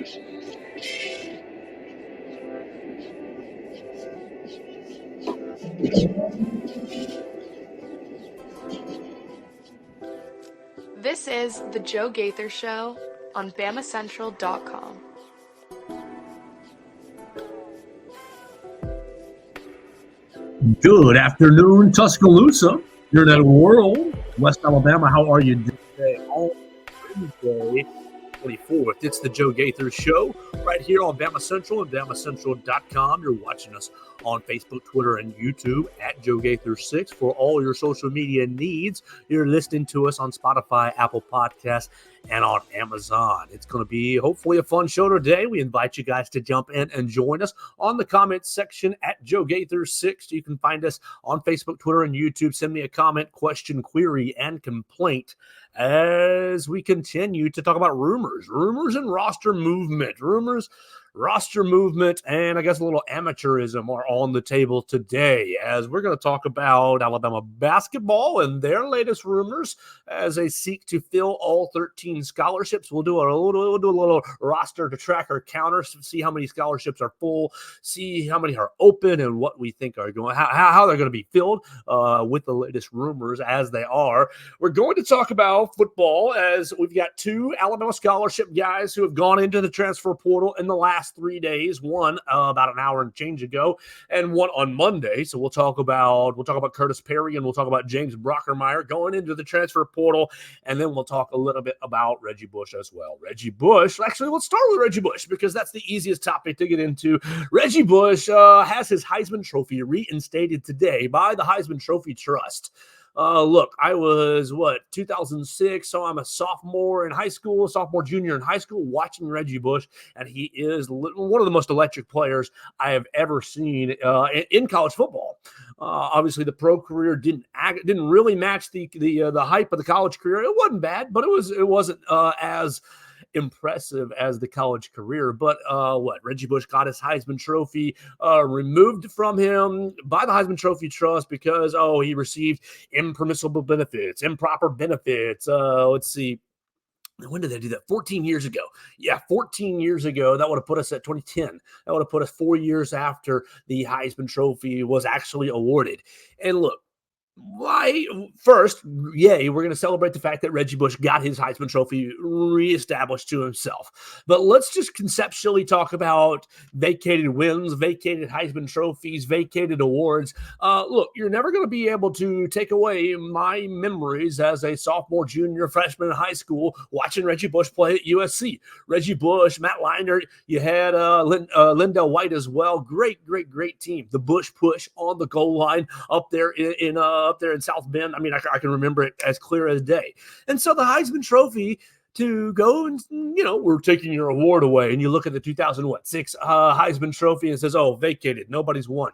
This is The Joe Gaither Show on BamaCentral.com. Good afternoon, Tuscaloosa, Internet World, West Alabama. How are you doing today? On Wednesday, 24th, it's the Joe Gaither Show right here on Bama Central and BamaCentral.com. You're watching us on Facebook, Twitter, and YouTube at Joe Gaither 6 for all your social media needs. You're listening to us on Spotify, Apple Podcasts, and on Amazon. It's going to be hopefully a fun show today. We invite you guys to jump in and join us on the comments section at Joe Gaither 6. You can find us on Facebook, Twitter, and YouTube. Send me a comment, question, query, and complaint as we continue to talk about rumors and roster movement. Roster movement, and I guess a little amateurism are on the table today as we're going to talk about Alabama basketball and their latest rumors as they seek to fill all 13 scholarships. We'll do a little roster to track our counters, see how many scholarships are full, see how many are open, and what we think are going, how they're going to be filled with the latest rumors as they are. We're going to talk about football as we've got two Alabama scholarship guys who have gone into the transfer portal in the last 3 days, one about an hour and change ago, and one on Monday. So we'll talk about Curtis Perry and we'll talk about James Brockermeyer going into the transfer portal, and then we'll talk a little bit about Reggie Bush as well. Reggie Bush, actually, let's start with Reggie Bush because that's the easiest topic to get into. Reggie Bush has his Heisman Trophy reinstated today by the Heisman Trophy Trust. Look, I was, 2006, so I'm a sophomore, junior in high school, watching Reggie Bush, and he is one of the most electric players I have ever seen in college football. Obviously, the pro career didn't really match the hype of the college career. It wasn't bad, but it wasn't as impressive as the college career. But Reggie Bush got his Heisman Trophy removed from him by the Heisman Trophy Trust because he received improper benefits. Let's see. When did they do that? 14 years ago. Yeah, 14 years ago. That would have put us at 2010. That would have put us 4 years after the Heisman Trophy was actually awarded. And look, why? First, we're going to celebrate the fact that Reggie Bush got his Heisman Trophy reestablished to himself. But let's just conceptually talk about vacated wins, vacated Heisman Trophies, vacated awards. Look, you're never going to be able to take away my memories as a sophomore, junior, freshman in high school watching Reggie Bush play at USC. Reggie Bush, Matt Leinart, you had Lindell White as well. Great team. The Bush push on the goal line up there up there in South Bend. I mean, I can remember it as clear as day. And so the Heisman Trophy to go and, we're taking your award away. And you look at the 2006 Heisman Trophy and it says, vacated. Nobody's won.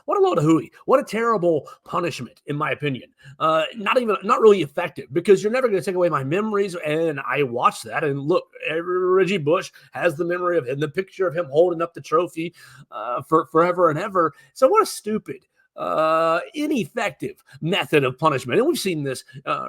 What a load of hooey. What a terrible punishment, in my opinion. Not really effective because you're never going to take away my memories. And I watched that and look, Reggie Bush has the memory of him, the picture of him holding up the trophy for forever and ever. So what a stupid, ineffective method of punishment. And we've seen this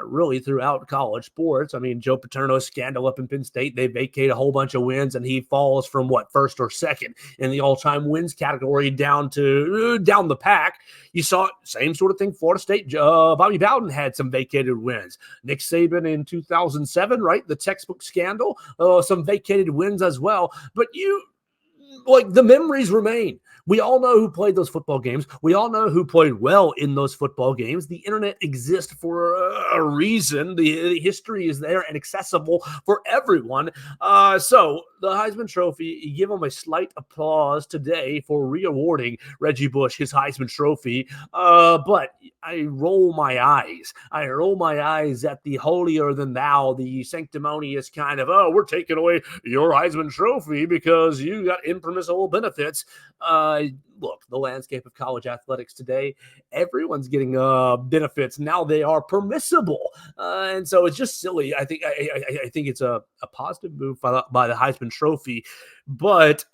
really throughout college sports. I mean, Joe Paterno's scandal up in Penn State, they vacate a whole bunch of wins and he falls from first or second in the all-time wins category down the pack. You saw same sort of thing. Florida State, Bobby Bowden had some vacated wins. Nick Saban in 2007, right? The textbook scandal, some vacated wins as well. But the memories remain. We all know who played those football games. We all know who played well in those football games. The internet exists for a reason. The history is there and accessible for everyone. So the Heisman Trophy, you give him a slight applause today for re-awarding Reggie Bush his Heisman Trophy. But I roll my eyes. I roll my eyes at the holier than thou, the sanctimonious kind of, we're taking away your Heisman Trophy because you got impermissible benefits. Look, the landscape of college athletics today, everyone's getting benefits. Now they are permissible. And so it's just silly. I think it's a positive move by the Heisman Trophy, but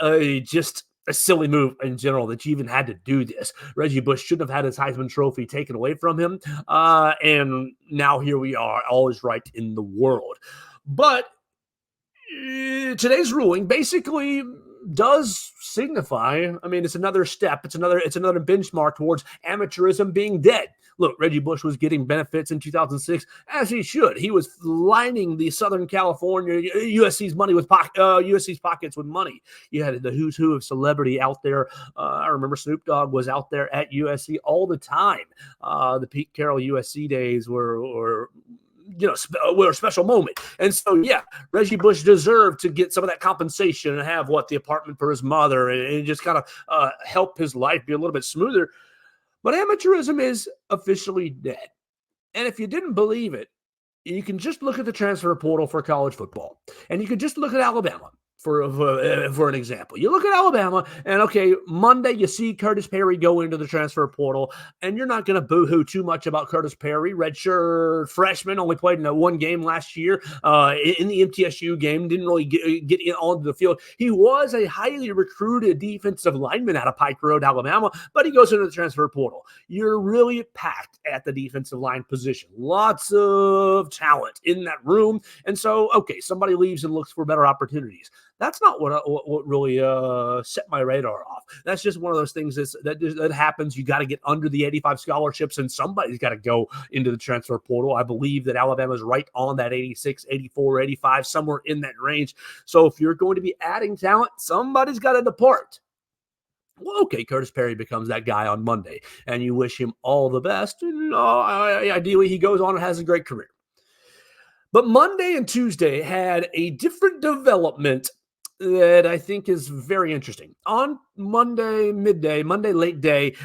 just a silly move in general that you even had to do this. Reggie Bush shouldn't have had his Heisman Trophy taken away from him. And now here we are, all is right in the world. But today's ruling basically does signify, I mean, it's another step, it's another benchmark towards amateurism being dead. Look, Reggie Bush was getting benefits in 2006, as he should. He was lining the Southern California USC's money with USC's pockets with money. You had the who's who of celebrity out there. I remember Snoop Dogg was out there at USC all the time. The Pete Carroll USC days were were a special moment. And so, yeah, Reggie Bush deserved to get some of that compensation and have the apartment for his mother and just kind of help his life be a little bit smoother. But amateurism is officially dead. And if you didn't believe it, you can just look at the transfer portal for college football. And you can just look at Alabama for an example. You look at Alabama, and okay, Monday you see Curtis Perry go into the transfer portal, and you're not going to boo-hoo too much about Curtis Perry, redshirt freshman, only played in one game last year in the MTSU game, didn't really get onto the field. He was a highly recruited defensive lineman out of Pike Road, Alabama, but he goes into the transfer portal. You're really packed at the defensive line position. Lots of talent in that room, and so, okay, somebody leaves and looks for better opportunities. That's not what really set my radar off. That's just one of those things that happens. You got to get under the 85 scholarships, and somebody's got to go into the transfer portal. I believe that Alabama's right on that 86, 84, 85, somewhere in that range. So if you're going to be adding talent, somebody's got to depart. Well, okay, Curtis Perry becomes that guy on Monday, and you wish him all the best. And, ideally, he goes on and has a great career. But Monday and Tuesday had a different development that I think is very interesting. On Monday late day,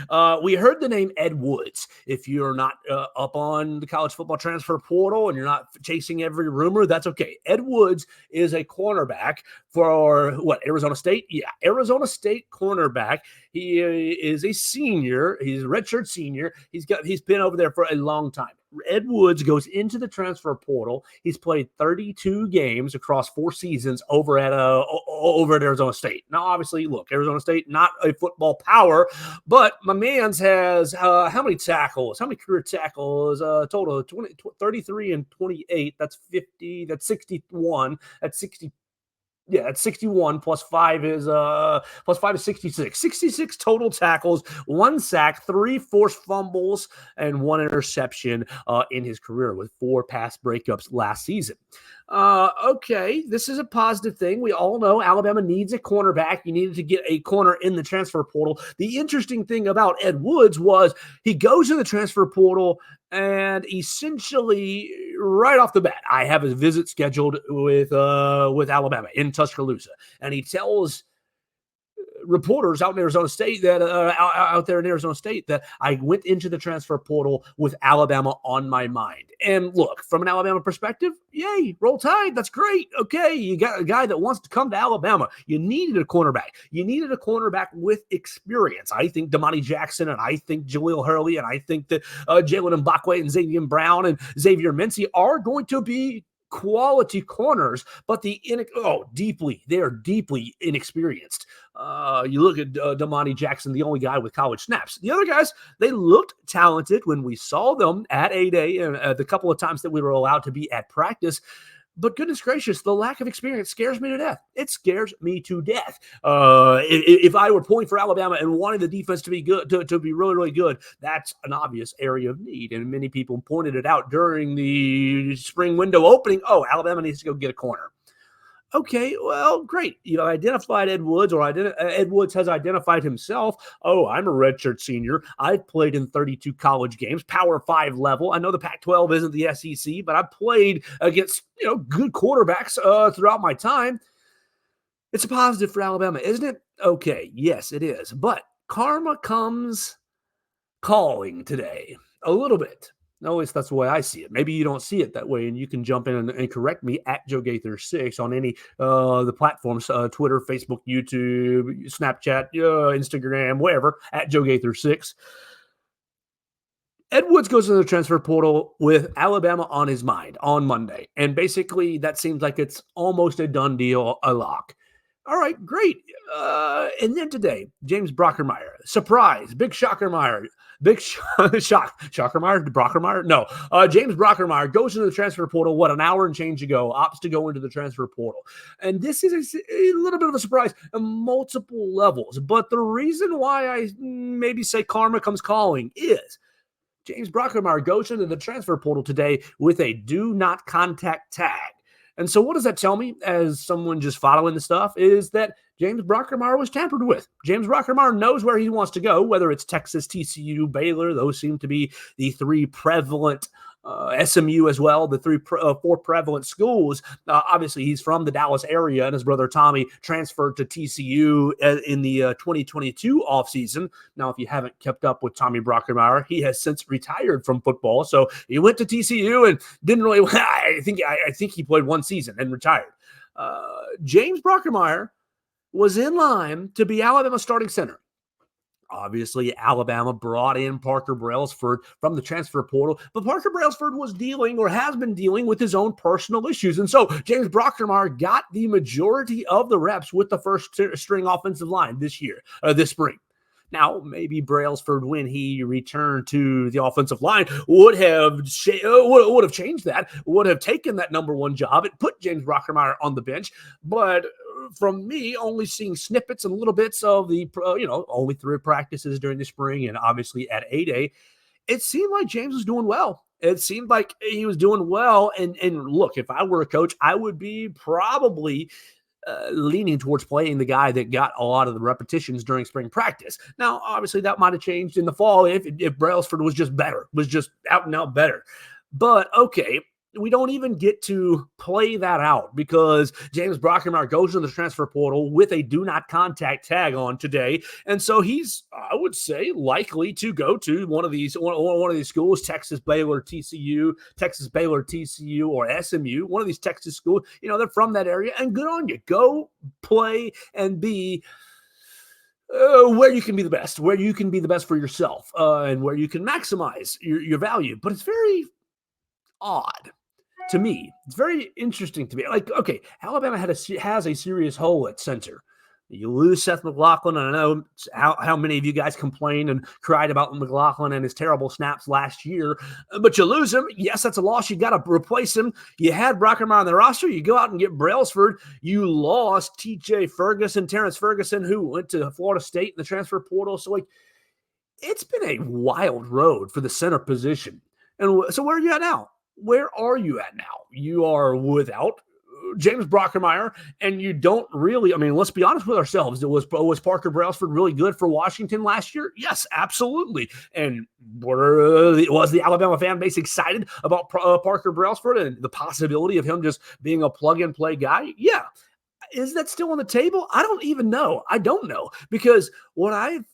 we heard the name Ed Woods. If you're not up on the college football transfer portal and you're not chasing every rumor, that's okay. Ed Woods is a cornerback for Arizona State? Yeah, Arizona State cornerback. He is a senior. He's a redshirt senior. He's been over there for a long time. Ed Woods goes into the transfer portal. He's played 32 games across 4 seasons over at Arizona State. Now, obviously, look, Arizona State, not a football power, but my man's has how many tackles? How many career tackles? Total 33 and 28. That's 50. That's 61. That's 60. Yeah, it's 61 plus 5 is 66. 66 total tackles, 1 sack, 3 forced fumbles, and 1 interception in his career with 4 pass breakups last season. Okay, this is a positive thing. We all know Alabama needs a cornerback. You needed to get a corner in the transfer portal. The interesting thing about Ed Woods was he goes in the transfer portal and essentially right off the bat, I have a visit scheduled with Alabama in Tuscaloosa, and he tells reporters out in Arizona State that out there in Arizona State that I went into the transfer portal with Alabama on my mind. And look, from an Alabama perspective, yay, roll tide. That's great. Okay, you got a guy that wants to come to Alabama. You needed a cornerback. You needed a cornerback with experience. I think Damani Jackson, and I think Jaleel Hurley, and I think that Jalen Mbakwe and Xavier Brown and Xavier Mincy are going to be quality corners, but they are deeply inexperienced. You look at Damani Jackson, the only guy with college snaps. The other guys, they looked talented when we saw them at A-Day and the couple of times that we were allowed to be at practice. But goodness gracious, the lack of experience scares me to death. It scares me to death. If I were pulling for Alabama and wanting the defense to be good, to be really, really good, that's an obvious area of need. And many people pointed it out during the spring window opening. Oh, Alabama needs to go get a corner. Okay, well, great. You identified Ed Woods, or Ed Woods has identified himself. Oh, I'm a redshirt senior. I've played in 32 college games, Power 5 level. I know the Pac-12 isn't the SEC, but I've played against good quarterbacks throughout my time. It's a positive for Alabama, isn't it? Okay, yes, it is. But karma comes calling today a little bit. At least that's the way I see it. Maybe you don't see it that way, and you can jump in and correct me at Joe Gaither 6 on any the platforms, Twitter, Facebook, YouTube, Snapchat, Instagram, wherever, at Joe Gaither 6. Ed Woods goes into the transfer portal with Alabama on his mind on Monday, and basically that seems like it's almost a done deal, a lock. All right, great. And then today, James Brockermeyer, surprise, big Shockermeyer, big Shockermeyer, Brockermeyer? No, James Brockermeyer goes into the transfer portal, an hour and change ago, opts to go into the transfer portal. And this is a little bit of a surprise on multiple levels. But the reason why I maybe say karma comes calling is James Brockermeyer goes into the transfer portal today with a do not contact tag. And so what does that tell me as someone just following the stuff is that James Brockermeyer was tampered with. James Brockermeyer knows where he wants to go, whether it's Texas, TCU, Baylor. Those seem to be the three prevalent, SMU as well, the four prevalent schools. Obviously, he's from the Dallas area, and his brother Tommy transferred to TCU in the 2022 offseason. Now, if you haven't kept up with Tommy Brockermeyer, he has since retired from football. So he went to TCU and didn't really. I think he played one season and retired. James Brockermeyer was in line to be Alabama's starting center. Obviously, Alabama brought in Parker Brailsford from the transfer portal, but Parker Brailsford was dealing or has been dealing with his own personal issues. And so James Brockermeyer got the majority of the reps with the first string offensive line this spring. Now, maybe Brailsford, when he returned to the offensive line, would have changed that, would have taken that number one job and put James Brockermeyer on the bench. But from me, only seeing snippets and little bits of the, only 3 practices during the spring and obviously at A-Day, it seemed like James was doing well. It seemed like he was doing well. And look, if I were a coach, I would be probably leaning towards playing the guy that got a lot of the repetitions during spring practice. Now, obviously, that might have changed in the fall if Brailsford was just better, was just out and out better. But okay, we don't even get to play that out because James Brockermeyer goes into the transfer portal with a do not contact tag on today. And so he's, I would say, likely to go to one of these schools, Texas, Baylor, TCU, or SMU, one of these Texas schools. They're from that area, and good on you. Go play and be where you can be the best, for yourself, and where you can maximize your value. But it's very odd to me. It's very interesting to me. Like, okay, Alabama has a serious hole at center. You lose Seth McLaughlin, and I know how many of you guys complained and cried about McLaughlin and his terrible snaps last year, but you lose him. Yes, that's a loss. You got to replace him. You had Brockermeyer on the roster. You go out and get Brailsford. You lost T.J. Ferguson, Terrence Ferguson, who went to Florida State in the transfer portal. So, it's been a wild road for the center position. And so where are you at now? Where are you at now? You are without James Brockermeyer, and you don't really, let's be honest with ourselves. Was Parker Brailsford really good for Washington last year? Yes, absolutely. And was the Alabama fan base excited about Parker Brailsford and the possibility of him just being a plug-and-play guy? Yeah. Is that still on the table? I don't even know. I don't know, because what I've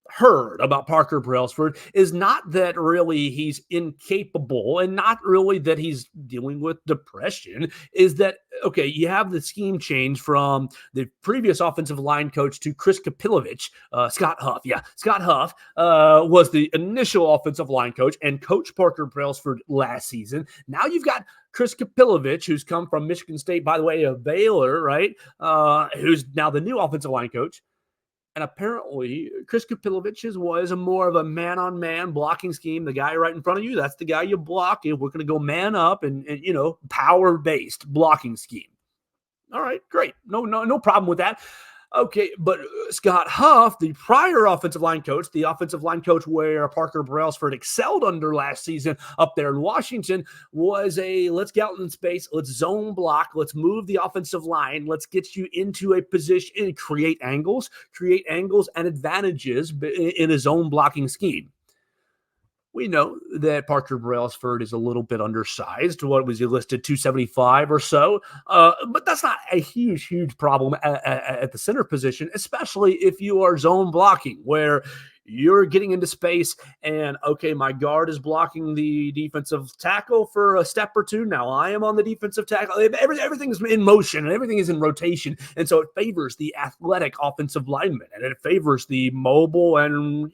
heard about Parker Brailsford is not that really he's incapable and not really that he's dealing with depression, is that, okay, you have the scheme change from the previous offensive line coach to Chris Kapilovich, Scott Huff. Yeah, Scott Huff was the initial offensive line coach and coached Parker Brailsford last season. Now you've got Chris Kapilovich, who's come from Michigan State, by the way, of Baylor, right? Who's now the new offensive line coach. And apparently, Chris Kapilovich's was a more of a man-on-man blocking scheme. The guy right in front of you, that's the guy you block. And we're going to go man up and power-based blocking scheme. All right, great. No problem with that. Okay, but Scott Huff, the prior offensive line coach, the offensive line coach where Parker Brailsford excelled under last season up there in Washington, was let's get out in space, let's zone block, let's move the offensive line, let's get you into a position and create angles and advantages in a zone blocking scheme. We know that Parker Brailsford is a little bit undersized. What was he listed, 275 or so? But that's not a huge problem at the center position, especially if you are zone blocking, where you're getting into space and, okay, my guard is blocking the defensive tackle for a step or two. Now I am on the defensive tackle. Everything is in motion and everything is in rotation. And so it favors the athletic offensive lineman, and it favors the mobile and,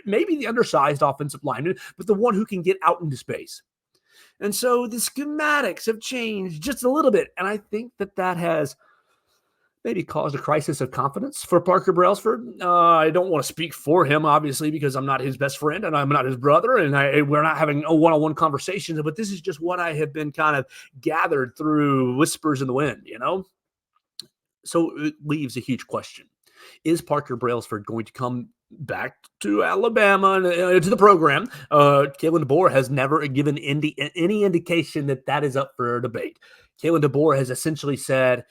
maybe the undersized offensive lineman, but the one who can get out into space. And so the schematics have changed just a little bit. And I think that has maybe caused a crisis of confidence for Parker Brailsford. I don't want to speak for him, obviously, because I'm not his best friend and I'm not his brother, and we're not having a one-on-one conversation. But this is just what I have been kind of gathered through whispers in the wind, So it leaves a huge question. Is Parker Brailsford going to come back to Alabama and to the program? Kalen DeBoer has never given any indication that is up for debate. Kalen DeBoer has essentially said,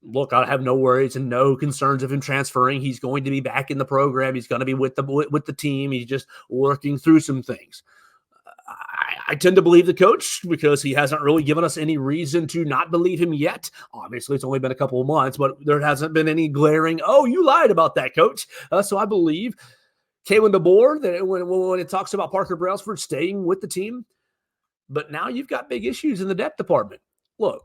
look, I have no worries and no concerns of him transferring. He's going to be back in the program. He's going to be with the team. He's just working through some things. I tend to believe the coach because he hasn't really given us any reason to not believe him yet. Obviously, it's only been a couple of months, but there hasn't been any glaring, oh, you lied about that, coach. So I believe Kalen DeBoer that when it talks about Parker Brailsford staying with the team. But now you've got big issues in the depth department. Look,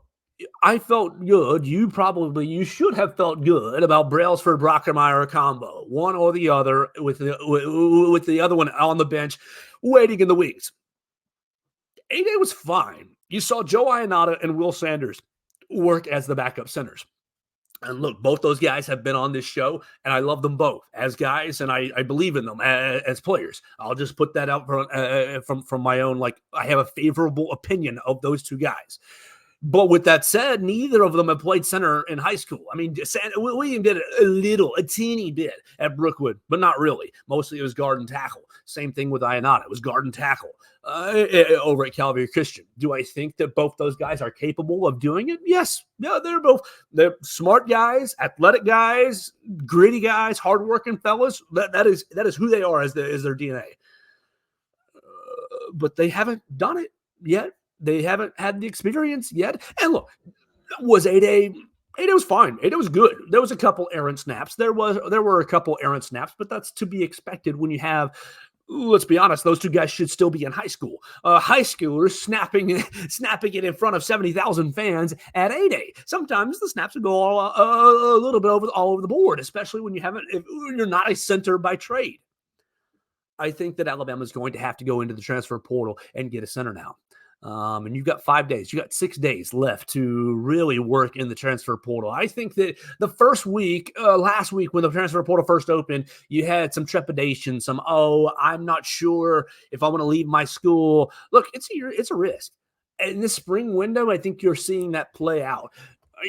I felt good. You should have felt good about Brailsford Brockermeyer combo, one or the other, with the other one on the bench, waiting in the wings. 8A was fine. You saw Joe Ionata and Will Sanders work as the backup centers. And look, both those guys have been on this show, and I love them both as guys, and I believe in them as players. I'll just put that out from my own, I have a favorable opinion of those two guys. But with that said, neither of them have played center in high school. I mean, William did a teeny bit at Brookwood, but not really. Mostly it was guard and tackle. Same thing with Ionata. It was guard and tackle over at Calvary Christian. Do I think that both those guys are capable of doing it? Yes. Yeah, they're smart guys, athletic guys, gritty guys, hardworking fellas. That is who they are as their DNA. But they haven't done it yet. They haven't had the experience yet. And look, was 8A? 8A was fine. 8A was good. There was a couple errant snaps. There were a couple errant snaps, but that's to be expected when you have, let's be honest, those two guys should still be in high school. High schoolers snapping it in front of 70,000 fans at 8A. Sometimes the snaps would go a little bit all over the board, especially when you're not a center by trade. I think that Alabama is going to have to go into the transfer portal and get a center now. And you've got 5 days. You got 6 days left to really work in the transfer portal. I think that the first week, last week when the transfer portal first opened, you had some trepidation, I'm not sure if I want to leave my school. Look, it's a risk. In this spring window, I think you're seeing that play out.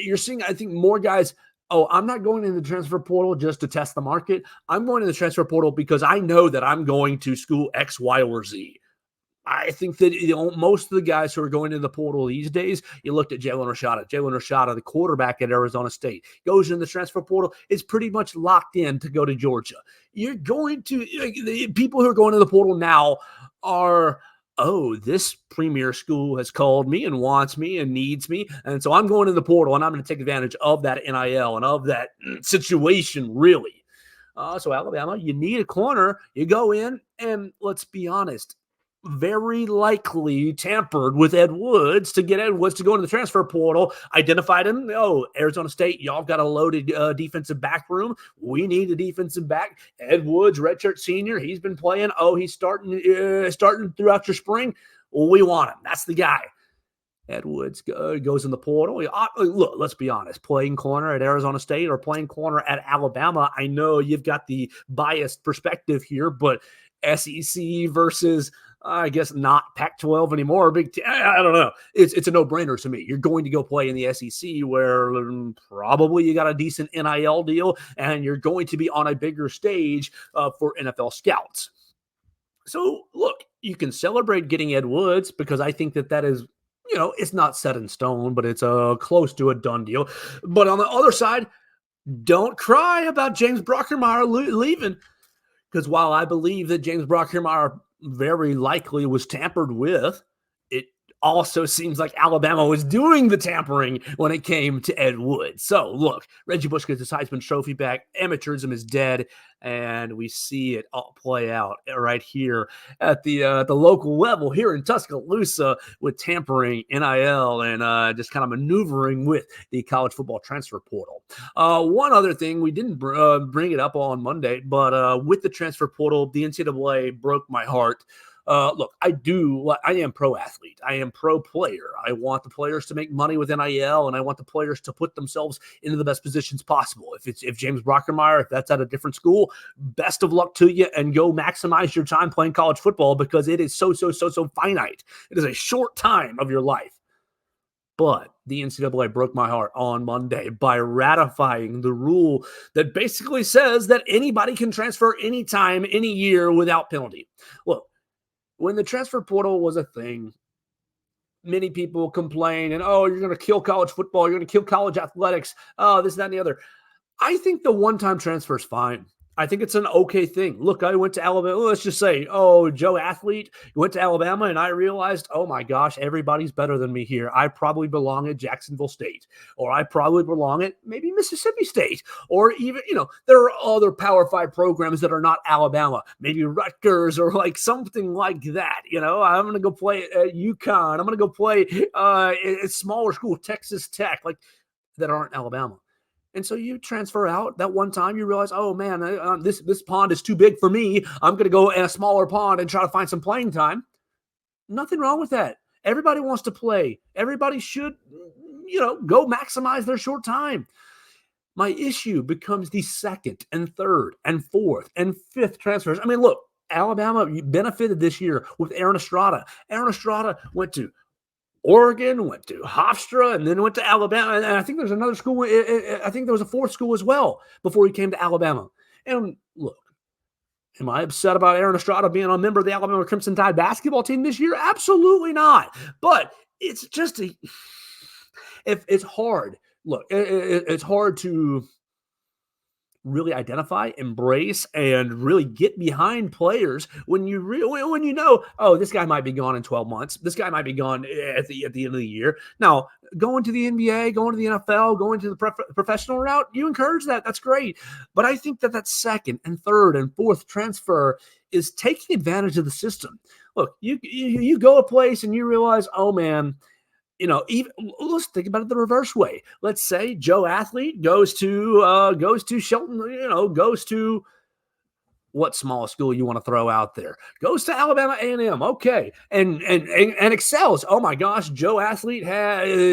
You're seeing, I think, more guys. I'm not going in the transfer portal just to test the market. I'm going in the transfer portal because I know that I'm going to school X, Y, or Z. I think that most of the guys who are going into the portal these days, you looked at Jalen Rashada. Jalen Rashada, the quarterback at Arizona State, goes in the transfer portal, is pretty much locked in to go to Georgia. You're going to the people who are going to the portal now are, this premier school has called me and wants me and needs me. And so I'm going to the portal and I'm going to take advantage of that NIL and of that situation, really. So Alabama, you need a corner. You go in and let's be honest, very likely tampered with Ed Woods to get Ed Woods to go into the transfer portal, identified him. Arizona State, y'all got a loaded defensive back room. We need a defensive back. Ed Woods, redshirt senior, he's been playing. He's starting throughout your spring. Well, we want him. That's the guy. Ed Woods goes in the portal. Look, let's be honest. Playing corner at Arizona State or playing corner at Alabama, I know you've got the biased perspective here, but SEC versus I guess not Pac-12 anymore. I don't know. It's a no-brainer to me. You're going to go play in the SEC where probably you got a decent NIL deal and you're going to be on a bigger stage for NFL scouts. So, look, you can celebrate getting Ed Woods because I think that is, it's not set in stone, but it's close to a done deal. But on the other side, don't cry about James Brockermeyer leaving because while I believe that James Brockermeyer very likely was tampered with, it also seems like Alabama was doing the tampering when it came to Ed Woods. So, look, Reggie Bush gets his Heisman Trophy back. Amateurism is dead, and we see it all play out right here at the local level here in Tuscaloosa with tampering, NIL, and just kind of maneuvering with the college football transfer portal. One other thing, we didn't bring it up on Monday, but with the transfer portal, the NCAA broke my heart Look, I am pro athlete. I am pro player. I want the players to make money with NIL, and I want the players to put themselves into the best positions possible. If James Brockermeyer, if that's at a different school, best of luck to you, and go maximize your time playing college football, because it is so finite. It is a short time of your life. But the NCAA broke my heart on Monday by ratifying the rule that basically says that anybody can transfer anytime, any year without penalty. Look, when the transfer portal was a thing, many people complained, and, oh, you're going to kill college football. You're going to kill college athletics. Oh, this, that, and the other. I think the one-time transfer is fine. I think it's an okay thing. Look, I went to Alabama. Let's just say, Joe Athlete, you went to Alabama, and I realized, oh my gosh, everybody's better than me here. I probably belong at Jacksonville State, or I probably belong at maybe Mississippi State, or even, there are other Power 5 programs that are not Alabama, maybe Rutgers or like something like that. I'm going to go play at UConn. I'm going to go play at smaller school, Texas Tech, like that aren't Alabama. And so you transfer out. That one time you realize, oh man, this pond is too big for me. I'm going to go in a smaller pond and try to find some playing time. Nothing wrong with that. Everybody wants to play. Everybody should, go maximize their short time. My issue becomes the second and third and fourth and fifth transfers. I mean, look, Alabama benefited this year with Aaron Estrada. Aaron Estrada went to Oregon, went to Hofstra, and then went to Alabama. And I think there's another school. I think there was a fourth school as well before he came to Alabama. And look, am I upset about Aaron Estrada being a member of the Alabama Crimson Tide basketball team this year? Absolutely not. But it's just if it's hard. Look, it's hard to really identify, embrace, and really get behind players when you oh, this guy might be gone in 12 months. This guy might be gone at the end of the year. Now, going to the NBA, going to the NFL, going to the professional route, you encourage that. That's great. But I think that second and third and fourth transfer is taking advantage of the system. Look, you go a place and you realize, oh man, even let's think about it the reverse way. Let's say Joe Athlete goes to Shelton, goes to what small school you want to throw out there. Goes to Alabama A&M, okay, and excels. Oh my gosh, Joe Athlete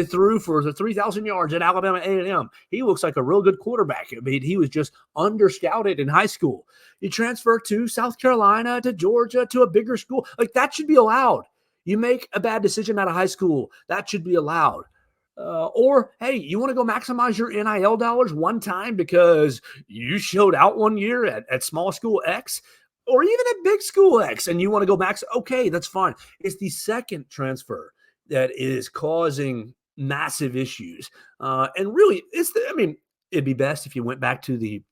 threw for 3,000 yards at Alabama A&M. He looks like a real good quarterback. I mean, he was just under-scouted in high school. You transfer to South Carolina, to Georgia, to a bigger school. Like, that should be allowed. You make a bad decision out of high school, that should be allowed. Or, hey, you want to go maximize your NIL dollars one time because you showed out one year at small school X, or even at big school X, and you want to go max, okay, that's fine. It's the second transfer that is causing massive issues. And really, it'd be best if you went back to the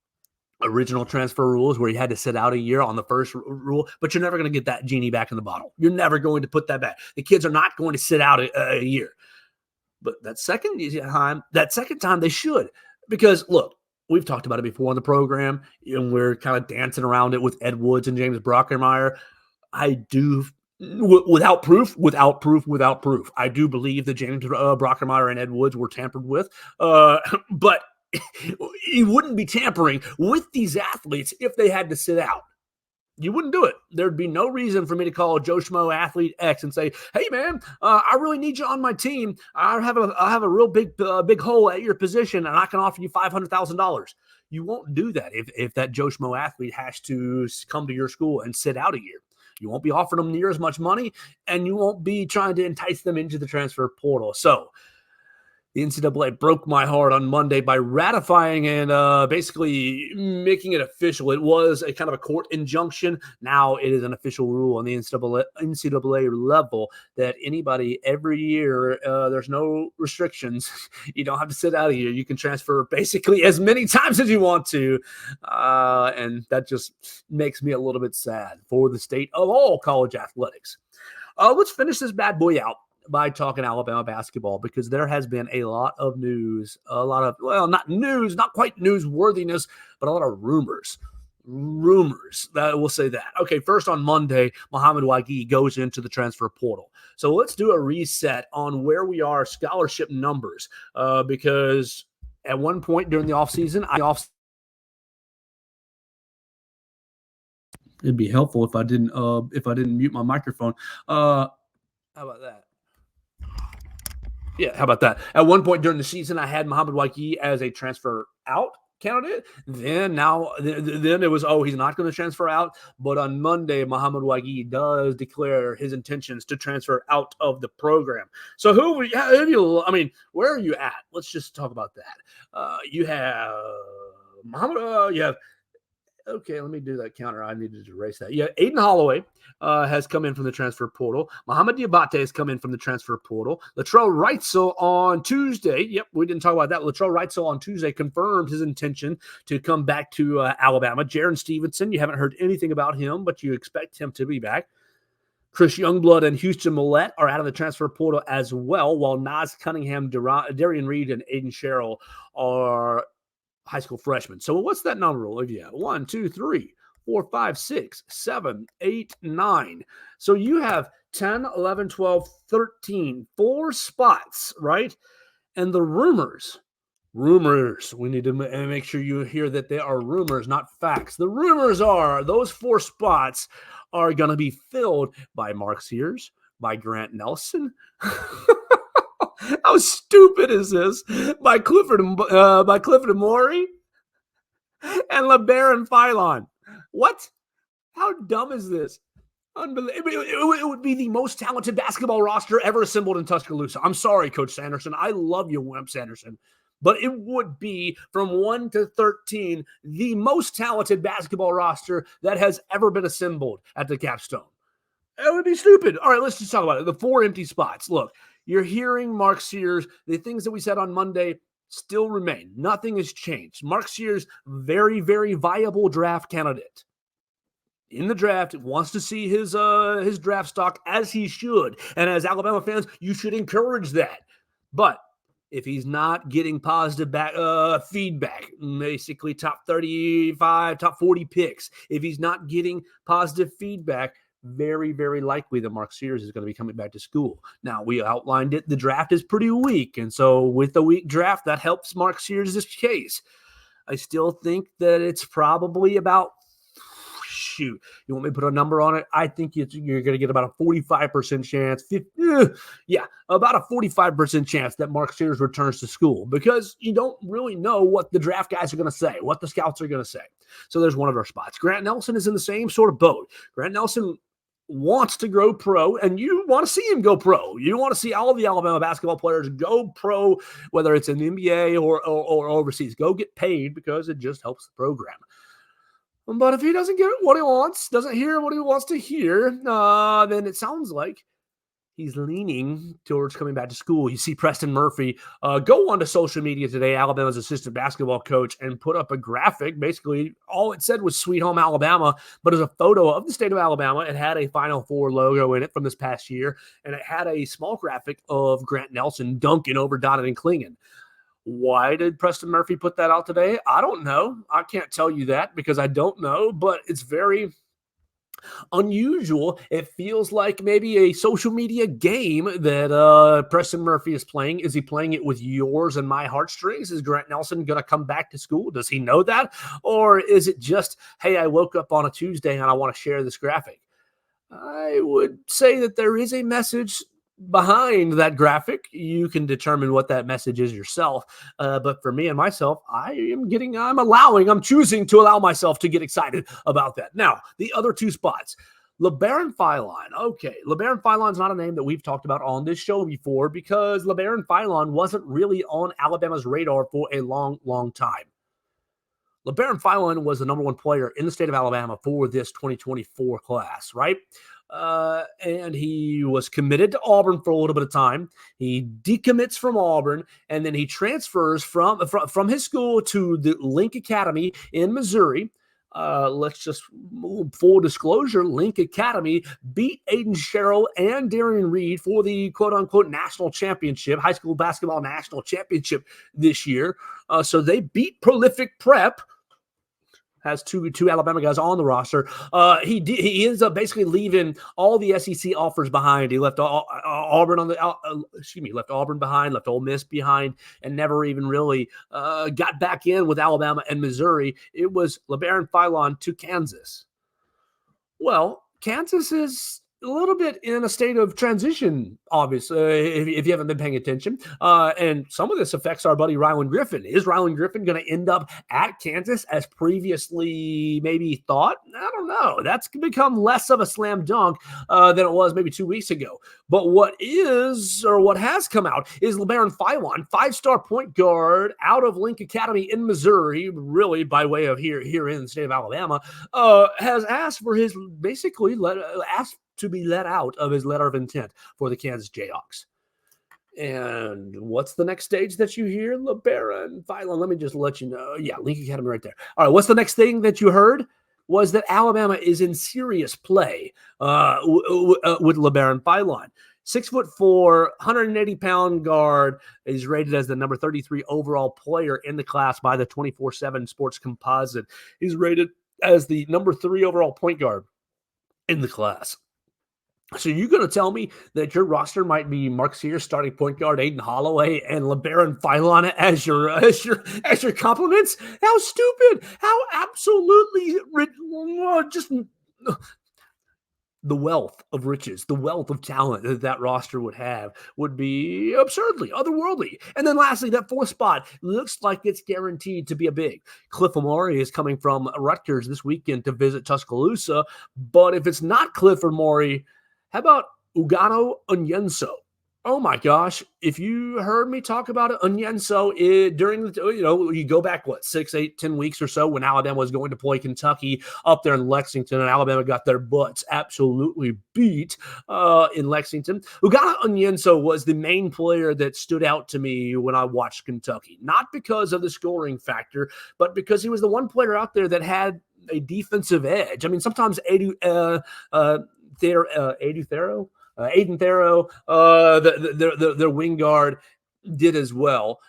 original transfer rules where you had to sit out a year on the first rule, but you're never going to get that genie back in the bottle. You're never going to put that back. The kids are not going to sit out a year. But that second time they should, because look, we've talked about it before on the program, and we're kind of dancing around it with Ed Woods and James Brockermeyer. I do, without proof, I do believe that James Brockermeyer and Ed Woods were tampered with, but you wouldn't be tampering with these athletes if they had to sit out. You wouldn't do it. There'd be no reason for me to call Joe Schmo Athlete X and say, hey, man, I really need you on my team. I have a real big hole at your position, and I can offer you $500,000. You won't do that if that Joe Schmo Athlete has to come to your school and sit out a year. You won't be offering them near as much money, and you won't be trying to entice them into the transfer portal. So the NCAA broke my heart on Monday by ratifying and basically making it official. It was a kind of a court injunction. Now it is an official rule on the NCAA level that anybody every year, there's no restrictions. You don't have to sit out a year. You can transfer basically as many times as you want to. And that just makes me a little bit sad for the state of all college athletics. Let's finish this bad boy out by talking Alabama basketball, because there has been a lot of news, not news, not quite newsworthiness, but a lot of rumors. That we'll say that. Okay, first on Monday, Muhammad Wagi goes into the transfer portal. So let's do a reset on where we are scholarship numbers, because at one point during the offseason, It'd be helpful if I didn't mute my microphone. How about that? Yeah, how about that? At one point during the season, I had Muhammad Waikiki as a transfer out candidate. Then it was, he's not going to transfer out. But on Monday, Muhammad Waikiki does declare his intentions to transfer out of the program. So where are you at? Let's just talk about that. You have Muhammad. You have Okay, let me do that counter. I needed to erase that. Yeah, Aiden Holloway has come in from the transfer portal. Muhammad Diabate has come in from the transfer portal. Latrell Wrightsell on Tuesday. Yep, we didn't talk about that. Latrell Wrightsell on Tuesday confirmed his intention to come back to Alabama. Jaron Stevenson, you haven't heard anything about him, but you expect him to be back. Chris Youngblood and Houston Millette are out of the transfer portal as well, while Nas Cunningham, Darian Reed, and Aiden Sherrill are high school freshmen. So what's that number, Olivia? 1, 2, 3, 4, 5, 6, 7, 8, 9. So you have 10, 11, 12, 13, 4 spots, right? And the rumors, we need to make sure you hear that they are rumors, not facts. The rumors are those 4 spots are going to be filled by Mark Sears, by Grant Nelson. How stupid is this? By Clifford Amori and LeBaron Philon. What? How dumb is this? Unbelievable. It would be the most talented basketball roster ever assembled in Tuscaloosa. I'm sorry, Coach Sanderson. I love you, Wimp Sanderson. But it would be, from 1 to 13, the most talented basketball roster that has ever been assembled at the Capstone. It would be stupid. All right, let's just talk about it. The 4 empty spots. Look, you're hearing Mark Sears. The things that we said on Monday still remain. Nothing has changed. Mark Sears, very, very viable draft candidate. In the draft, wants to see his draft stock, as he should. And as Alabama fans, you should encourage that. But if he's not getting positive feedback, basically top 35, top 40 picks, if he's not getting positive feedback, very, very likely that Mark Sears is going to be coming back to school. Now, we outlined it. The draft is pretty weak. And so with the weak draft, that helps Mark Sears' case. I still think that it's probably about, you want me to put a number on it? I think you're going to get about a 45% chance. About a 45% chance that Mark Sears returns to school, because you don't really know what the draft guys are going to say, what the scouts are going to say. So there's one of our spots. Grant Nelson is in the same sort of boat. Grant Nelson wants to grow pro, and you want to see him go pro. You want to see all of the Alabama basketball players go pro, whether it's in the NBA or overseas. Go get paid, because it just helps the program. But if he doesn't get what he wants, doesn't hear what he wants to hear, then it sounds like he's leaning towards coming back to school. You see Preston Murphy go onto social media today, Alabama's assistant basketball coach, and put up a graphic. Basically, all it said was Sweet Home Alabama, but it was a photo of the state of Alabama. It had a Final Four logo in it from this past year, and it had a small graphic of Grant Nelson dunking over Donnan and Klingon. Why did Preston Murphy put that out today? I don't know. I can't tell you that, because I don't know, but it's very unusual. It feels like maybe a social media game that Preston Murphy is playing. Is he playing it with yours and my heartstrings? Is Grant Nelson going to come back to school? Does he know that? Or is it just, hey, I woke up on a Tuesday and I want to share this graphic? I would say that there is a message behind that graphic. You can determine what that message is yourself. But for me and myself, I'm choosing to allow myself to get excited about that. Now, the other 2 spots. LeBaron Philon. Okay, LeBaron Philon's not a name that we've talked about on this show before, because LeBaron Philon wasn't really on Alabama's radar for a long, long time. LeBaron Philon was the number 1 player in the state of Alabama for this 2024 class, right? And he was committed to Auburn for a little bit of time. He decommits from Auburn, and then he transfers from his school to the Link Academy in Missouri. Let's just full disclosure, Link Academy beat Aiden Sherrill and Darian Reed for the quote-unquote national championship, high school basketball national championship this year. So they beat Prolific Prep. Has two Alabama guys on the roster. He ends up basically leaving all the SEC offers behind. He left Auburn left Auburn behind, left Ole Miss behind, and never even really got back in with Alabama and Missouri. It was LeBaron Philon to Kansas. Well, Kansas is a little bit in a state of transition, obviously, if you haven't been paying attention. And some of this affects our buddy Rylan Griffin. Is Rylan Griffin going to end up at Kansas as previously maybe thought? I don't know. That's become less of a slam dunk than it was maybe 2 weeks ago. But what has come out is LeBaron Philon, 5-star point guard out of Link Academy in Missouri, really by way of here in the state of Alabama, has asked for his asked to be let out of his letter of intent for the Kansas Jayhawks. And what's the next stage that you hear? LeBaron Philon. Let me just let you know. Yeah, Link Academy right there. All right, what's the next thing that you heard? Was that Alabama is in serious play with LeBaron Philon. 6'4", 180-pound guard is rated as the number 33 overall player in the class by the 24/7 Sports Composite. He's rated as the number 3 overall point guard in the class. So you're going to tell me that your roster might be Mark Sears starting point guard, Aiden Holloway, and LeBaron Philon as your compliments? How stupid! How absolutely just the wealth of riches, the wealth of talent that roster would have would be absurdly otherworldly. And then lastly, that 4th spot looks like it's guaranteed to be a big. Cliff Amari is coming from Rutgers this weekend to visit Tuscaloosa. But if it's not Cliff Amari, how about Ugano Onyenso? Oh my gosh, if you heard me talk about it, Onyenso during the, you go back, 6, 8, 10 weeks or so when Alabama was going to play Kentucky up there in Lexington, and Alabama got their butts absolutely beat in Lexington. Ugana Onyenso was the main player that stood out to me when I watched Kentucky, not because of the scoring factor, but because he was the one player out there that had a defensive edge. I mean, sometimes Aiden Thero, their wing guard, did as well.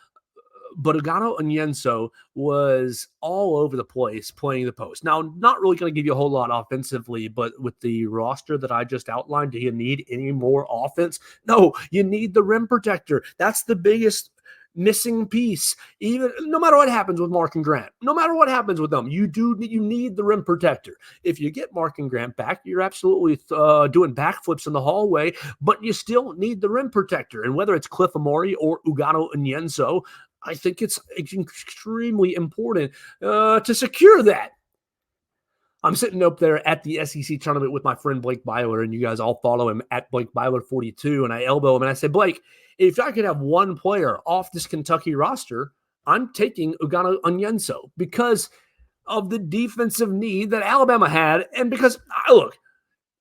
But Ugano Onyenso was all over the place playing the post. Now, not really going to give you a whole lot offensively, but with the roster that I just outlined, do you need any more offense? No, you need the rim protector. That's the biggest missing piece. Even no matter what happens with Mark and Grant, no matter what happens with them, you need the rim protector. If you get Mark and Grant back, you're absolutely doing backflips in the hallway, but you still need the rim protector. And whether it's Cliff Amari or Ugano Onyenso, I think it's extremely important to secure that. I'm sitting up there at the SEC tournament with my friend Blake Byler, and you guys all follow him at Blake Byler 42, and I elbow him, and I say, Blake, if I could have one player off this Kentucky roster, I'm taking Ugano Onyenso because of the defensive need that Alabama had, and because, look,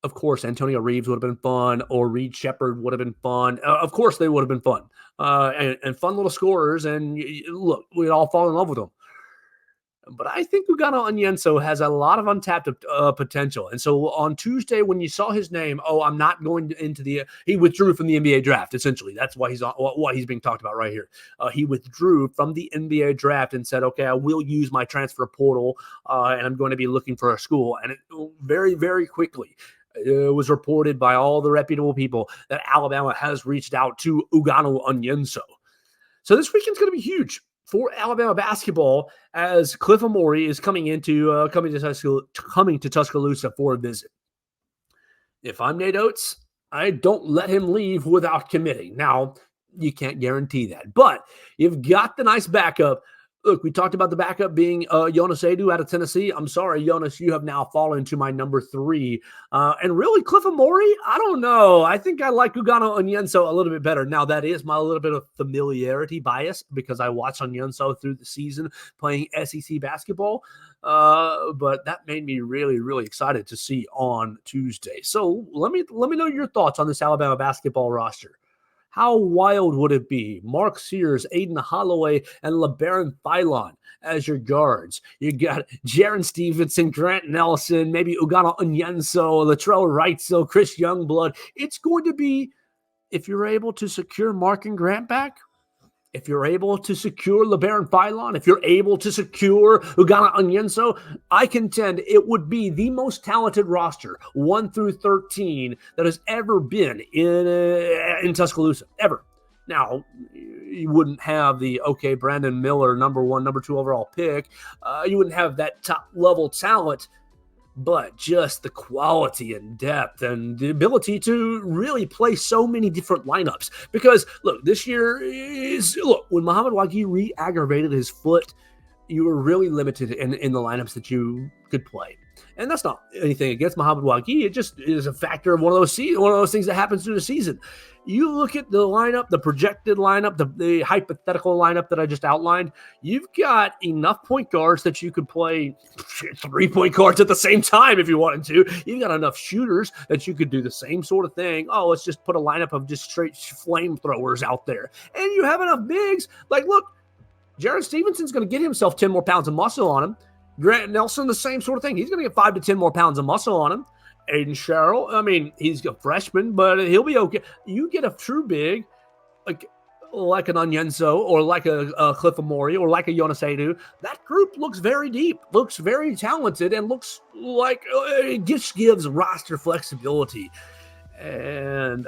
of course, Antonio Reeves would have been fun, or Reed Shepherd would have been fun. Of course, they would have been fun, and fun little scorers, and look, we'd all fall in love with them. But I think Ugano Onyenso has a lot of untapped potential. And so on Tuesday, when you saw his name, I'm not going into he withdrew from the NBA draft, essentially. That's why he's being talked about right here. He withdrew from the NBA draft and said, okay, I will use my transfer portal, and I'm going to be looking for a school. And very, very quickly, it was reported by all the reputable people that Alabama has reached out to Ugano Onyenso. So this weekend's going to be huge for Alabama basketball as Cliff Amari is coming to Tuscaloosa for a visit. If I'm Nate Oats, I don't let him leave without committing. Now, you can't guarantee that, but you've got the nice backup. Look, we talked about the backup being Jonas Adu out of Tennessee. I'm sorry, Jonas, you have now fallen to my number 3. And really, Cliff Amari, I don't know. I think I like Ugano Onyenso a little bit better. Now, that is my little bit of familiarity bias because I watched Onyenso through the season playing SEC basketball. But that made me really, really excited to see on Tuesday. So let me know your thoughts on this Alabama basketball roster. How wild would it be? Mark Sears, Aiden Holloway, and LeBaron Philon as your guards. You got Jaron Stevenson, Grant Nelson, maybe Ugano Onyenso, Latrell Wrightsville, Chris Youngblood. It's going to be, if you're able to secure Mark and Grant back, if you're able to secure LeBaron Philon, if you're able to secure Ugano Onyenso, I contend it would be the most talented roster, 1 through 13, that has ever been in Tuscaloosa, ever. Now, you wouldn't have the, Brandon Miller, number 1, number 2 overall pick. You wouldn't have that top-level talent, but just the quality and depth and the ability to really play so many different lineups. Because, look, this year when Muhammad Wagi re-aggravated his foot, you were really limited in the lineups that you could play. And that's not anything against Muhammad Wagi. It just is a factor of one of those things that happens through the season. You look at the lineup, the projected lineup, the hypothetical lineup that I just outlined, you've got enough point guards that you could play 3 point guards at the same time if you wanted to. You've got enough shooters that you could do the same sort of thing. Oh, let's just put a lineup of just straight flamethrowers out there. And you have enough bigs. Like, look, Jared Stevenson's going to get himself 10 more pounds of muscle on him. Grant Nelson, the same sort of thing. He's going to get 5 to 10 more pounds of muscle on him. Aiden Sherrill, I mean, he's a freshman, but he'll be okay. You get a true big, like an Onyenso or like a Cliff Amore or like a Jonas Edu. That group looks very deep, looks very talented, and looks like it just gives roster flexibility. And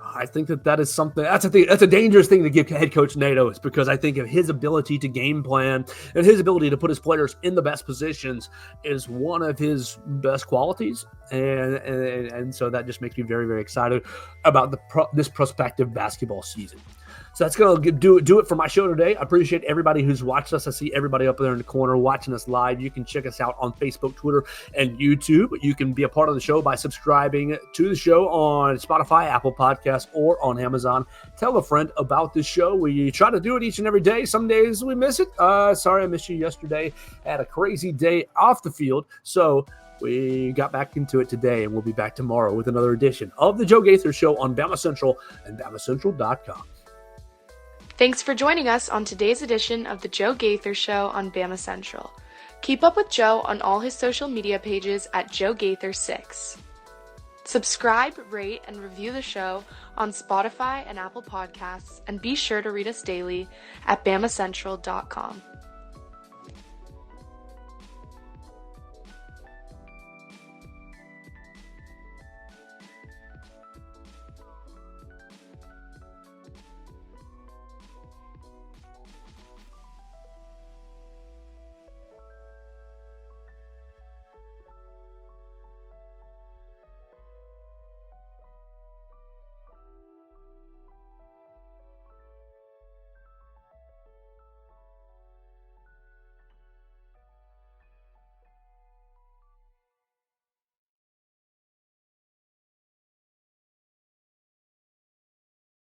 I think that is something that's a dangerous thing to give head coach Nate Oats, because I think of his ability to game plan and his ability to put his players in the best positions is one of his best qualities, and so that just makes me very, very excited about this prospective basketball season. So that's going to do it for my show today. I appreciate everybody who's watched us. I see everybody up there in the corner watching us live. You can check us out on Facebook, Twitter, and YouTube. You can be a part of the show by subscribing to the show on Spotify, Apple Podcasts, or on Amazon. Tell a friend about this show. We try to do it each and every day. Some days we miss it. Sorry I missed you yesterday. I had a crazy day off the field. So we got back into it today, and we'll be back tomorrow with another edition of the Joe Gaither Show on Bama Central and BamaCentral.com. Thanks for joining us on today's edition of the Joe Gaither Show on Bama Central. Keep up with Joe on all his social media pages at Joe Gaither6. Subscribe, rate, and review the show on Spotify and Apple Podcasts, and be sure to read us daily at BamaCentral.com.